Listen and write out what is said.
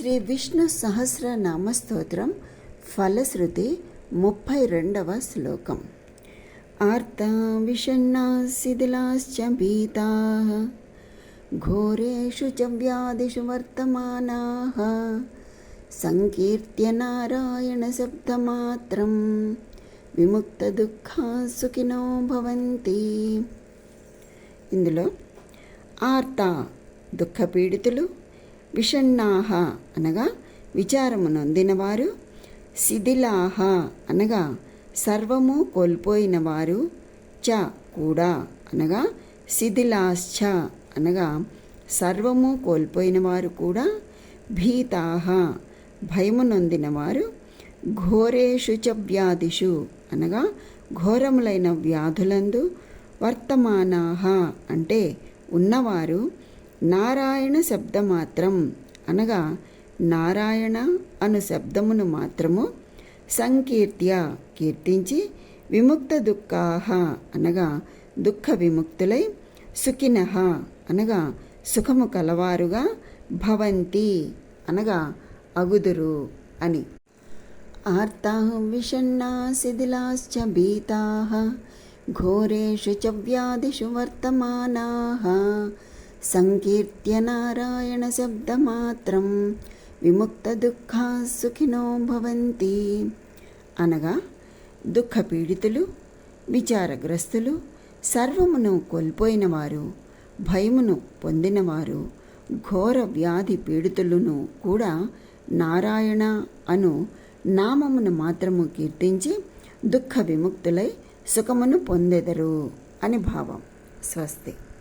శ్రీ విష్ణు సహస్రనామ స్తోత్రం ఫలశ్రుతి 32వ శ్లోకం. ఆర్తా విషణ్ణా శిథిలాశ్చ భీతాః ఘోరేషు చ వ్యాధిషు వర్తమానాః సంకీర్త్య నారాయణ శబ్దమాత్రం విముక్త దుఃఖా సుఖినో భవంతి. ఇందులో ఆర్త దుఃఖపీడితులు, విషణ్ణాహ అనగా విచారము నొందినవారు, శిథిలాహ అనగా సర్వము కోల్పోయిన వారు, చ కూడా అనగా శిథిలాశ్చ అనగా సర్వము కోల్పోయిన వారు కూడా, భీతాహ భయము నొందినవారు, ఘోరేషు చ వ్యాధిషు అనగా ఘోరములైన వ్యాధులందు, వర్తమానాహ అంటే ఉన్నవారు, నారాయణ శబ్దమాత్రం అనగా నారాయణ అను శబ్దమును మాత్రము సంకీర్త్య కీర్తించి, విముక్త దుఃఖాహ అనగా దుఃఖ విముక్తులై, సుఖినః అనగా సుఖము కలవారుగా, భవంతి అనగా అగుదురు అని. ఆర్తాః విషణ్ణా శిథిలాశ్చ భీతాః ఘోరేషు చ వ్యాధిషు వర్తమానాః సంకీర్త్య నారాయణ శబ్దమాత్రం విముక్త దుఃఖా సుఖినో భవంతి అనగా దుఃఖపీడితులు, విచారగ్రస్తులు, సర్వమును కోల్పోయినవారు, భయమును పొందినవారు, ఘోర వ్యాధి పీడితులను కూడా నారాయణ అను నామమును మాత్రము కీర్తించి దుఃఖ విముక్తులై సుఖమును పొందెదరు అని భావం. స్వస్తి.